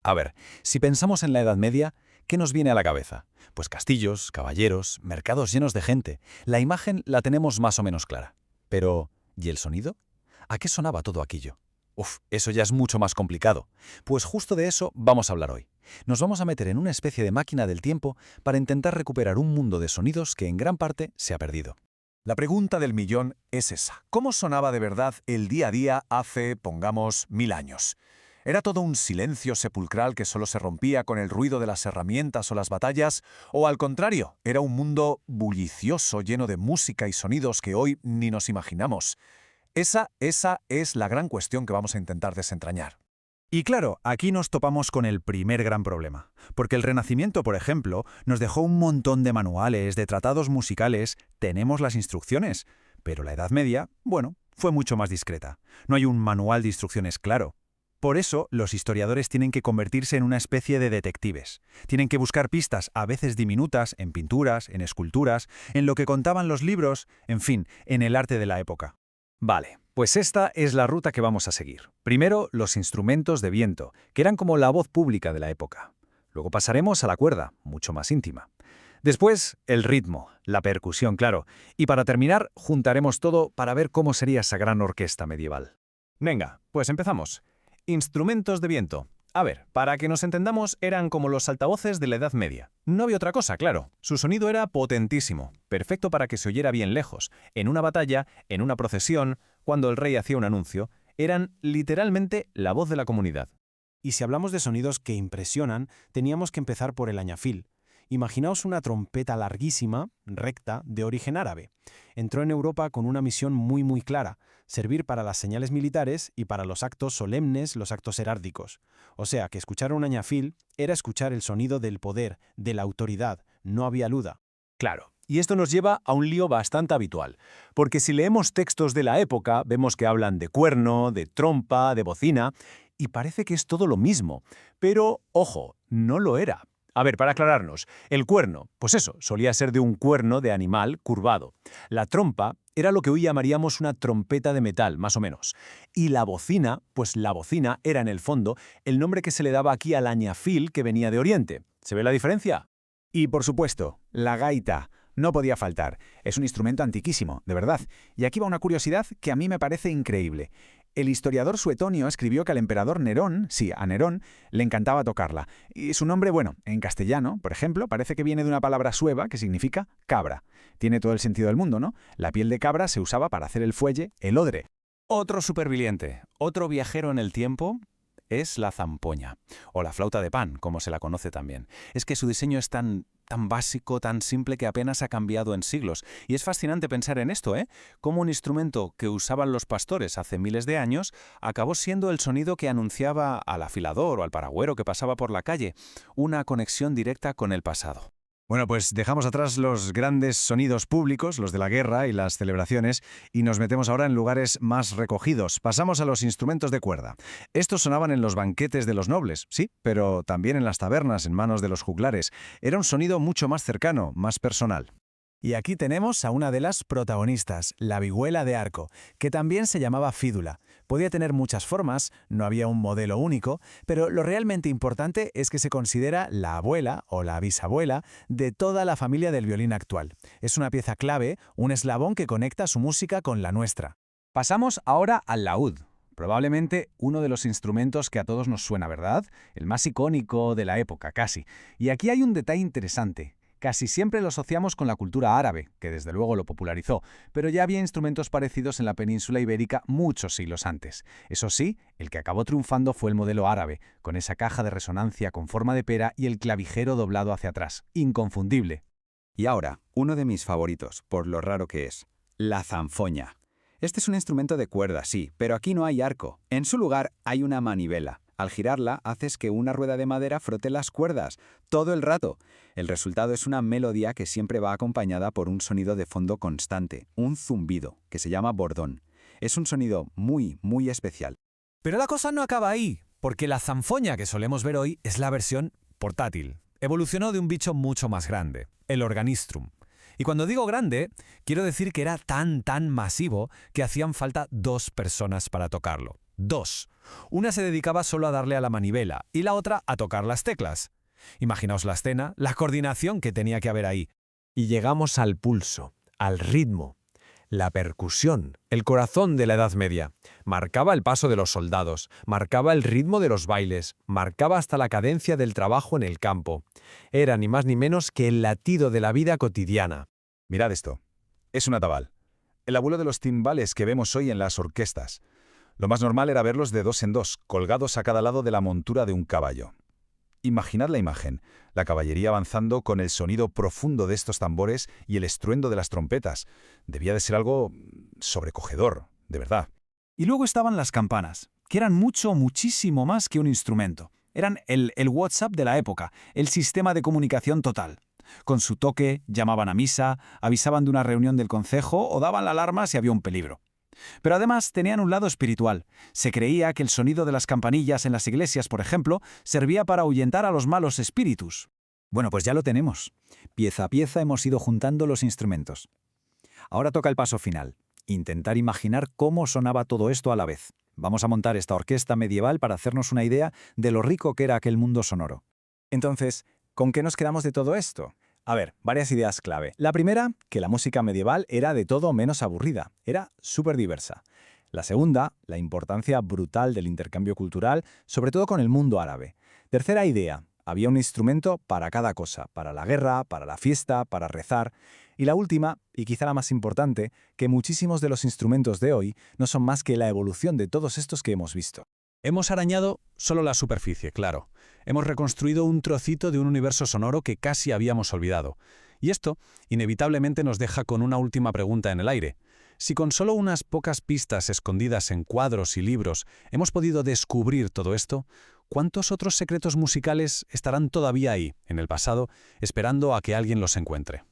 A ver, si pensamos en la Edad Media, ¿qué nos viene a la cabeza? Pues castillos, caballeros, mercados llenos de gente. La imagen la tenemos más o menos clara. Pero, ¿y el sonido? ¿A qué sonaba todo aquello? Uf, eso ya es mucho más complicado. Pues justo de eso vamos a hablar hoy. Nos vamos a meter en una especie de máquina del tiempo para intentar recuperar un mundo de sonidos que en gran parte se ha perdido. La pregunta del millón es esa. ¿Cómo sonaba de verdad el día a día hace, pongamos, 1000 años? ¿Era todo un silencio sepulcral que solo se rompía con el ruido de las herramientas o las batallas? ¿O al contrario, era un mundo bullicioso lleno de música y sonidos que hoy ni nos imaginamos? Esa es la gran cuestión que vamos a intentar desentrañar. Y claro, aquí nos topamos con el primer gran problema, porque el Renacimiento, por ejemplo, nos dejó un montón de manuales, de tratados musicales, tenemos las instrucciones, pero la Edad Media, bueno, fue mucho más discreta. No hay un manual de instrucciones claro. Por eso, los historiadores tienen que convertirse en una especie de detectives. Tienen que buscar pistas, a veces diminutas, en pinturas, en esculturas, en lo que contaban los libros, en fin, en el arte de la época. Vale, pues esta es la ruta que vamos a seguir. Primero, los instrumentos de viento, que eran como la voz pública de la época. Luego pasaremos a la cuerda, mucho más íntima. Después, el ritmo, la percusión, claro. Y para terminar, juntaremos todo para ver cómo sería esa gran orquesta medieval. Venga, pues empezamos. Instrumentos de viento. A ver, para que nos entendamos, eran como los altavoces de la Edad Media. No había otra cosa, claro. Su sonido era potentísimo, perfecto para que se oyera bien lejos, en una batalla, en una procesión, cuando el rey hacía un anuncio. Eran literalmente la voz de la comunidad. Y si hablamos de sonidos que impresionan, teníamos que empezar por el añafil. Imaginaos una trompeta larguísima, recta, de origen árabe. Entró en Europa con una misión muy clara: servir para las señales militares y para los actos solemnes, los actos herárdicos. O sea, que escuchar un añafil era escuchar el sonido del poder, de la autoridad, no había duda. Claro. Y esto nos lleva a un lío bastante habitual, porque si leemos textos de la época, vemos que hablan de cuerno, de trompa, de bocina, y parece que es todo lo mismo. Pero, ojo, no lo era. A ver, para aclararnos, el cuerno, pues eso, solía ser de un cuerno de animal curvado. La trompa era lo que hoy llamaríamos una trompeta de metal, más o menos. Y la bocina, pues la bocina era en el fondo el nombre que se le daba aquí al añafil que venía de Oriente. ¿Se ve la diferencia? Y por supuesto, la gaita. No podía faltar. Es un instrumento antiquísimo, de verdad. Y aquí va una curiosidad que a mí me parece increíble. El historiador Suetonio escribió que al emperador Nerón, sí, a Nerón, le encantaba tocarla. Y su nombre, bueno, en castellano, por ejemplo, parece que viene de una palabra sueva que significa cabra. Tiene todo el sentido del mundo, ¿no? La piel de cabra se usaba para hacer el fuelle, el odre. Otro superviviente, otro viajero en el tiempo, es la zampoña, o la flauta de pan, como se la conoce también. Es que su diseño es tan básico, tan simple, que apenas ha cambiado en siglos. Y es fascinante pensar en esto, ¿eh? Cómo un instrumento que usaban los pastores hace miles de años acabó siendo el sonido que anunciaba al afilador o al paragüero que pasaba por la calle, una conexión directa con el pasado. Bueno, pues dejamos atrás los grandes sonidos públicos, los de la guerra y las celebraciones, y nos metemos ahora en lugares más recogidos. Pasamos a los instrumentos de cuerda. Estos sonaban en los banquetes de los nobles, sí, pero también en las tabernas, en manos de los juglares. Era un sonido mucho más cercano, más personal. Y aquí tenemos a una de las protagonistas, la vihuela de arco, que también se llamaba fídula. Podía tener muchas formas, no había un modelo único, pero lo realmente importante es que se considera la abuela o la bisabuela de toda la familia del violín actual. Es una pieza clave, un eslabón que conecta su música con la nuestra. Pasamos ahora al laúd. Probablemente uno de los instrumentos que a todos nos suena, ¿verdad? El más icónico de la época, casi. Y aquí hay un detalle interesante. Casi siempre lo asociamos con la cultura árabe, que desde luego lo popularizó, pero ya había instrumentos parecidos en la península ibérica muchos siglos antes. Eso sí, el que acabó triunfando fue el modelo árabe, con esa caja de resonancia con forma de pera y el clavijero doblado hacia atrás. Inconfundible. Y ahora, uno de mis favoritos, por lo raro que es, la zanfoña. Este es un instrumento de cuerda, sí, pero aquí no hay arco. En su lugar hay una manivela. Al girarla, haces que una rueda de madera frote las cuerdas, todo el rato. El resultado es una melodía que siempre va acompañada por un sonido de fondo constante, un zumbido, que se llama bordón. Es un sonido muy especial. Pero la cosa no acaba ahí, porque la zanfoña que solemos ver hoy es la versión portátil. Evolucionó de un bicho mucho más grande, el organistrum. Y cuando digo grande, quiero decir que era tan masivo que hacían falta 2 personas para tocarlo. 2. Una se dedicaba solo a darle a la manivela y la otra a tocar las teclas. Imaginaos la escena, la coordinación que tenía que haber ahí. Y llegamos al pulso, al ritmo. La percusión, el corazón de la Edad Media. Marcaba el paso de los soldados, marcaba el ritmo de los bailes, marcaba hasta la cadencia del trabajo en el campo. Era ni más ni menos que el latido de la vida cotidiana. Mirad esto. Es un atabal. El abuelo de los timbales que vemos hoy en las orquestas. Lo más normal era verlos de dos en dos, colgados a cada lado de la montura de un caballo. Imaginad la imagen, la caballería avanzando con el sonido profundo de estos tambores y el estruendo de las trompetas. Debía de ser algo sobrecogedor, de verdad. Y luego estaban las campanas, que eran muchísimo más que un instrumento. Eran el WhatsApp de la época, el sistema de comunicación total. Con su toque, llamaban a misa, avisaban de una reunión del concejo o daban la alarma si había un peligro. Pero además tenían un lado espiritual. Se creía que el sonido de las campanillas en las iglesias, por ejemplo, servía para ahuyentar a los malos espíritus. Bueno, pues ya lo tenemos. Pieza a pieza hemos ido juntando los instrumentos. Ahora toca el paso final. Intentar imaginar cómo sonaba todo esto a la vez. Vamos a montar esta orquesta medieval para hacernos una idea de lo rico que era aquel mundo sonoro. Entonces, ¿con qué nos quedamos de todo esto? A ver, varias ideas clave. La primera, que la música medieval era de todo menos aburrida, era súper diversa. La segunda, la importancia brutal del intercambio cultural, sobre todo con el mundo árabe. Tercera idea, había un instrumento para cada cosa, para la guerra, para la fiesta, para rezar. Y la última, y quizá la más importante, que muchísimos de los instrumentos de hoy no son más que la evolución de todos estos que hemos visto. Hemos arañado solo la superficie, claro. Hemos reconstruido un trocito de un universo sonoro que casi habíamos olvidado. Y esto, inevitablemente, nos deja con una última pregunta en el aire. Si con solo unas pocas pistas escondidas en cuadros y libros hemos podido descubrir todo esto, ¿cuántos otros secretos musicales estarán todavía ahí, en el pasado, esperando a que alguien los encuentre?